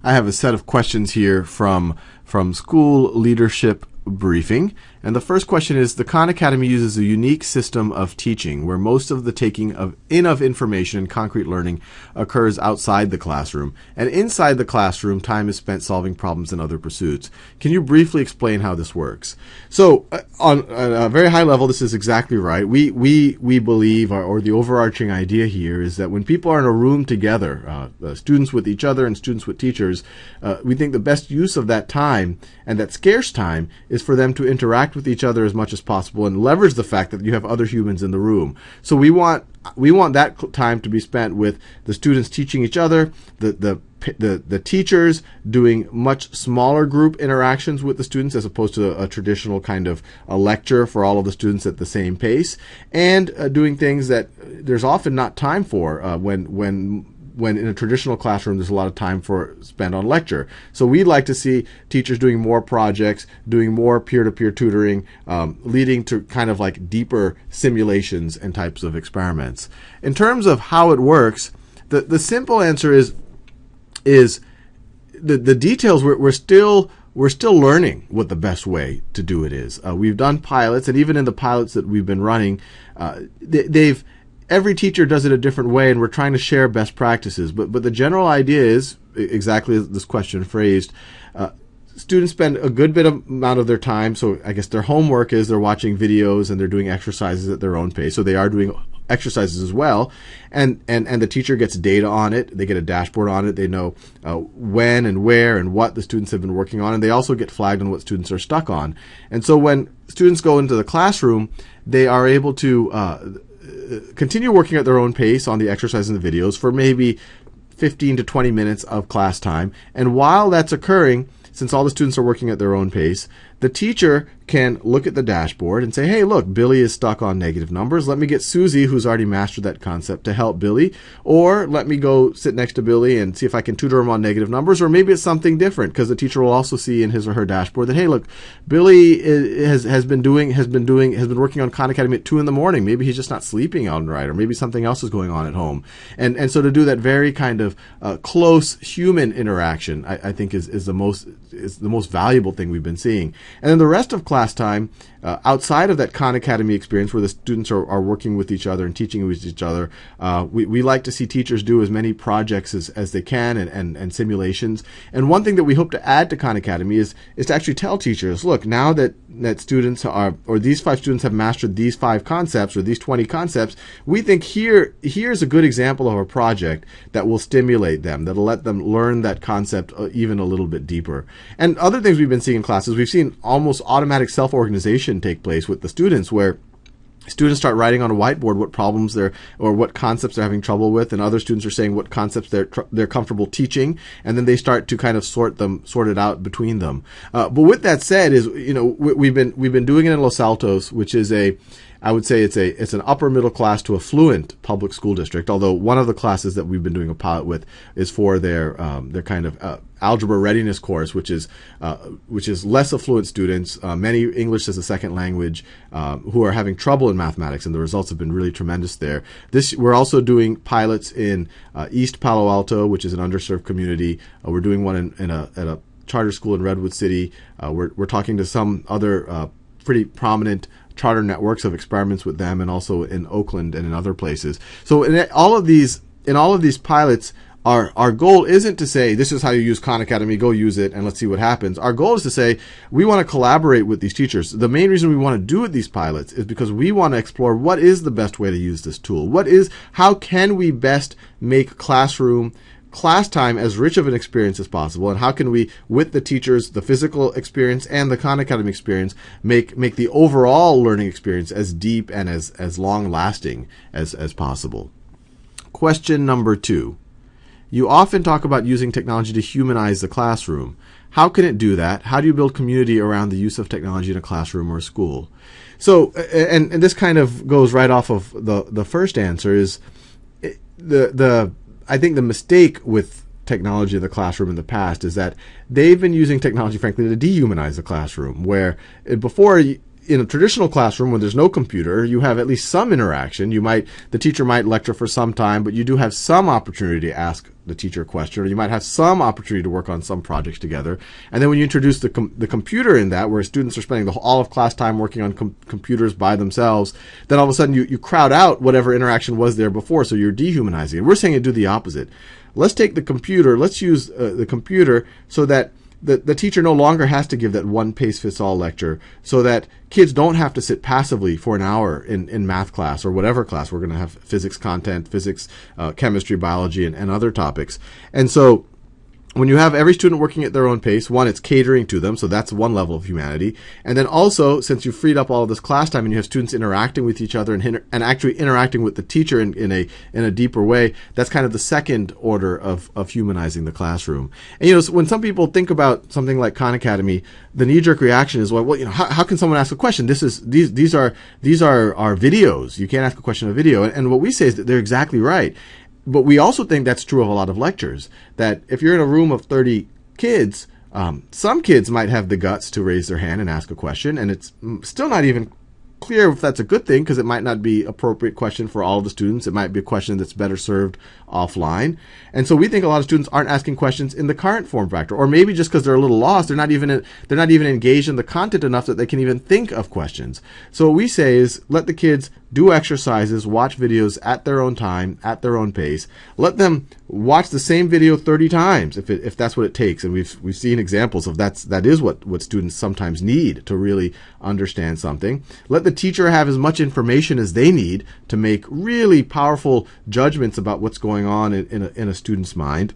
I have a set of questions here from School Leadership Briefing. And the first question is, the Khan Academy uses a unique system of teaching where most of the taking of information and concrete learning occurs outside the classroom. And inside the classroom, time is spent solving problems and other pursuits. Can you briefly explain how this works? So on a very high level, this is exactly right. We believe, or the overarching idea here is that when people are in a room together, students with each other and students with teachers, we think the best use of that time and that scarce time is for them to interact with each other as much as possible and leverage the fact that you have other humans in the room. So we want that time to be spent with the students teaching each other, the teachers doing much smaller group interactions with the students as opposed to a traditional kind of a lecture for all of the students at the same pace, and doing things that there's often not time for when in a traditional classroom there's a lot of time spent on lecture. So we'd like to see teachers doing more projects, doing more peer-to-peer tutoring, leading to kind of like deeper simulations and types of experiments. In terms of how it works, the simple answer is the details. We're still learning what the best way to do it is. We've done pilots, and even in the pilots that we've been running, every teacher does it a different way, and we're trying to share best practices. But the general idea is exactly as this question phrased. Students spend a good amount of their time, so I guess their homework is they're watching videos and they're doing exercises at their own pace. So they are doing exercises as well, and the teacher gets data on it. They get a dashboard on it. They know when and where and what the students have been working on, and they also get flagged on what students are stuck on. And so when students go into the classroom, they are able to continue working at their own pace on the exercises and the videos for maybe 15 to 20 minutes of class time. And while that's occurring, since all the students are working at their own pace, the teacher can look at the dashboard and say, hey, look, Billy is stuck on negative numbers. Let me get Susie, who's already mastered that concept, to help Billy. Or let me go sit next to Billy and see if I can tutor him on negative numbers. Or maybe it's something different, because the teacher will also see in his or her dashboard that, hey, look, Billy has been working on Khan Academy at 2 a.m. Maybe he's just not sleeping all right, or maybe something else is going on at home. And so to do that very kind of close human interaction, I think is the most valuable thing we've been seeing. And then the rest of class time, outside of that Khan Academy experience where the students are working with each other and teaching with each other, we like to see teachers do as many projects as they can and simulations. And one thing that we hope to add to Khan Academy is to actually tell teachers, look, now that students or these 5 students have mastered these 5 concepts or these 20 concepts, we think here's a good example of a project that will stimulate them, that'll let them learn that concept even a little bit deeper. And other things we've been seeing in classes, we've seen almost automatic self-organization take place with the students, where students start writing on a whiteboard what problems or what concepts they're having trouble with, and other students are saying what concepts they're comfortable teaching, and then they start to kind of sort it out between them. But with that said, we've been doing it in Los Altos, which is I would say it's an upper middle class to affluent public school district. Although one of the classes that we've been doing a pilot with is for their kind of algebra readiness course, which is less affluent students, many English as a second language, who are having trouble in mathematics, and the results have been really tremendous there. We're also doing pilots in East Palo Alto, which is an underserved community. We're doing one at a charter school in Redwood City. We're talking to some other pretty prominent charter networks of experiments with them, and also in Oakland and in other places. So in all of these pilots, our goal isn't to say, this is how you use Khan Academy, go use it and let's see what happens. Our goal is to say, we want to collaborate with these teachers. The main reason we want to do these pilots is because we want to explore what is the best way to use this tool. How can we best make class time as rich of an experience as possible, and how can we, with the teachers, the physical experience and the Khan Academy experience, make the overall learning experience as deep and as long-lasting as possible. Question number 2. You often talk about using technology to humanize the classroom. How can it do that? How do you build community around the use of technology in a classroom or a school? So, and this kind of goes right off of the first answer, is I think the mistake with technology in the classroom in the past is that they've been using technology, frankly, to dehumanize the classroom, where before, in a traditional classroom, when there's no computer, you have at least some interaction. The teacher might lecture for some time, but you do have some opportunity to ask the teacher a question, or you might have some opportunity to work on some projects together. And then when you introduce the computer in that, where students are spending all of class time working on computers by themselves, then all of a sudden you crowd out whatever interaction was there before, so you're dehumanizing it. We're saying to do the opposite. Let's take the computer, let's use the computer so that the teacher no longer has to give that one-pace-fits-all lecture, so that kids don't have to sit passively for an hour in math class or whatever class. We're going to have physics content, physics, chemistry, biology, and other topics. And so when you have every student working at their own pace, one, it's catering to them, so that's one level of humanity. And then also, since you've freed up all of this class time and you have students interacting with each other and actually interacting with the teacher in a deeper way, that's kind of the second order of humanizing the classroom. And so when some people think about something like Khan Academy, the knee-jerk reaction is, well, how can someone ask a question? These are our videos. You can't ask a question in a video. And what we say is that they're exactly right. But we also think that's true of a lot of lectures, that if you're in a room of 30 kids, some kids might have the guts to raise their hand and ask a question, and it's still not even clear if that's a good thing, because it might not be appropriate question for all of the students. It might be a question that's better served offline. And so we think a lot of students aren't asking questions in the current form factor, or maybe just because they're a little lost, they're not even engaged in the content enough that they can even think of questions. So what we say is, let the kids do exercises, watch videos at their own time, at their own pace. Let them watch the same video 30 times if that's what it takes. And we've seen examples of that is what students sometimes need to really understand something. Let the teacher have as much information as they need to make really powerful judgments about what's going on in a student's mind.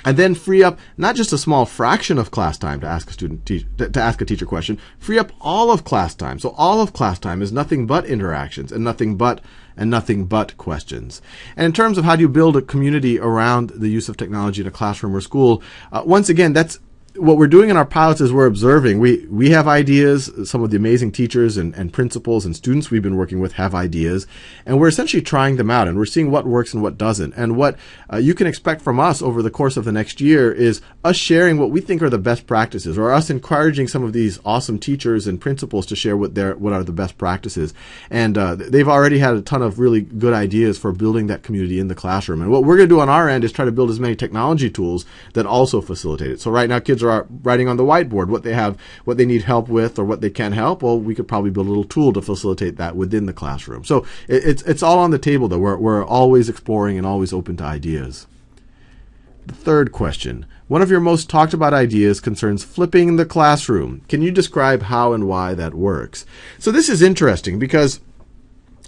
And then free up not just a small fraction of class time to ask a teacher question, free up all of class time. So all of class time is nothing but interactions and nothing but questions. And in terms of how do you build a community around the use of technology in a classroom or school, once again, that's what we're doing in our pilots is we're observing. We have ideas. Some of the amazing teachers and principals and students we've been working with have ideas, and we're essentially trying them out, and we're seeing what works and what doesn't. And what you can expect from us over the course of the next year is us sharing what we think are the best practices, or us encouraging some of these awesome teachers and principals to share what are the best practices. And they've already had a ton of really good ideas for building that community in the classroom. And what we're going to do on our end is try to build as many technology tools that also facilitate it. So right now, kids are writing on the whiteboard what they need help with, or what they can help. Well, we could probably build a little tool to facilitate that within the classroom. So it's all on the table, though. We're always exploring and always open to ideas. The third question. One of your most talked about ideas concerns flipping the classroom. Can you describe how and why that works? So this is interesting because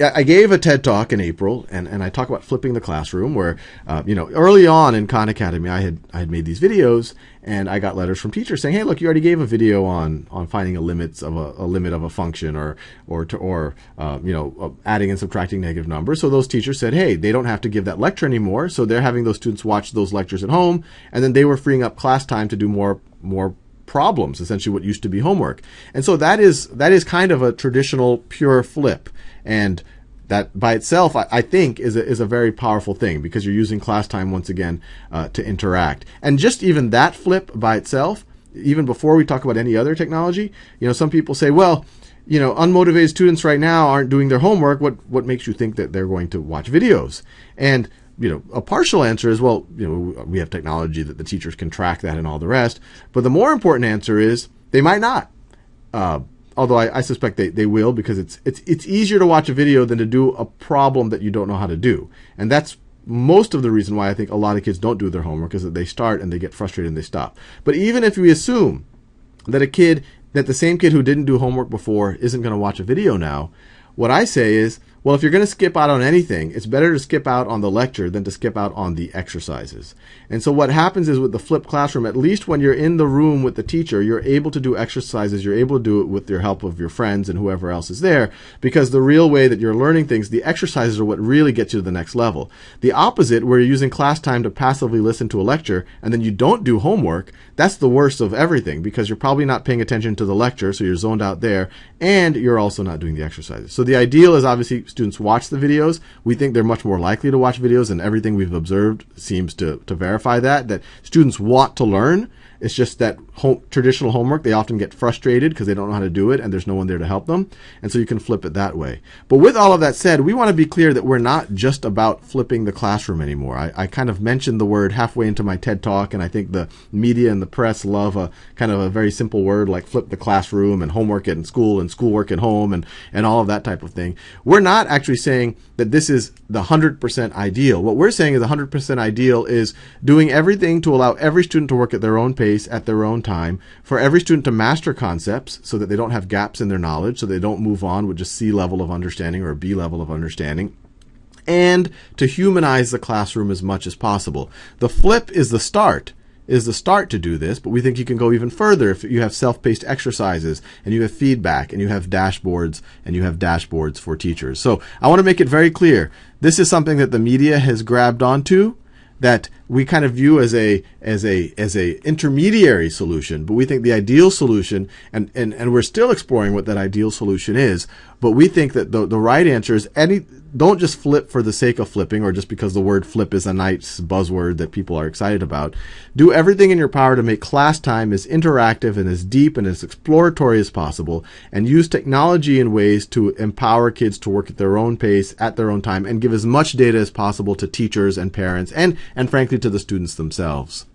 I gave a TED Talk in April, and I talk about flipping the classroom, where, early on in Khan Academy, I had made these videos, and I got letters from teachers saying, hey, look, you already gave a video on finding a limit of a function, or adding and subtracting negative numbers. So those teachers said, hey, they don't have to give that lecture anymore. So they're having those students watch those lectures at home, and then they were freeing up class time to do more problems, essentially what used to be homework. And so that is kind of a traditional pure flip. And that by itself, I think, is a very powerful thing, because you're using class time once again to interact. And just even that flip by itself, even before we talk about any other technology, some people say, well, unmotivated students right now aren't doing their homework. What makes you think that they're going to watch videos? And a partial answer is, well, we have technology that the teachers can track that and all the rest. But the more important answer is they might not. Although I suspect they will, because it's easier to watch a video than to do a problem that you don't know how to do. And that's most of the reason why I think a lot of kids don't do their homework, is that they start and they get frustrated and they stop. But even if we assume that the same kid who didn't do homework before isn't going to watch a video now, what I say is, well, if you're going to skip out on anything, it's better to skip out on the lecture than to skip out on the exercises. And so what happens is, with the flipped classroom, at least when you're in the room with the teacher, you're able to do exercises, you're able to do it with your help of your friends and whoever else is there, because the real way that you're learning things, the exercises are what really gets you to the next level. The opposite, where you're using class time to passively listen to a lecture and then you don't do homework, that's the worst of everything, because you're probably not paying attention to the lecture, so you're zoned out there, and you're also not doing the exercises. So the ideal is obviously students watch the videos. We think they're much more likely to watch videos, and everything we've observed seems to verify that students want to learn. It's just that traditional homework, they often get frustrated because they don't know how to do it and there's no one there to help them. And so you can flip it that way. But with all of that said, we want to be clear that we're not just about flipping the classroom anymore. I kind of mentioned the word halfway into my TED Talk, and I think the media and the press love a kind of a very simple word like flip the classroom and homework in school and schoolwork at home and all of that type of thing. We're not actually saying that this is the 100% ideal. What we're saying is 100% ideal is doing everything to allow every student to work at their own pace, at their own time, for every student to master concepts so that they don't have gaps in their knowledge, so they don't move on with just C level of understanding or a B level of understanding, and to humanize the classroom as much as possible. The flip is the start to do this, but we think you can go even further if you have self-paced exercises and you have feedback and you have dashboards for teachers. So I want to make it very clear. This is something that the media has grabbed onto, that we kind of view as a intermediary solution, but we think the ideal solution, and we're still exploring what that ideal solution is, but we think that the right answer is don't just flip for the sake of flipping or just because the word flip is a nice buzzword that people are excited about. Do everything in your power to make class time as interactive and as deep and as exploratory as possible, and use technology in ways to empower kids to work at their own pace, at their own time, and give as much data as possible to teachers and parents and frankly to the students themselves.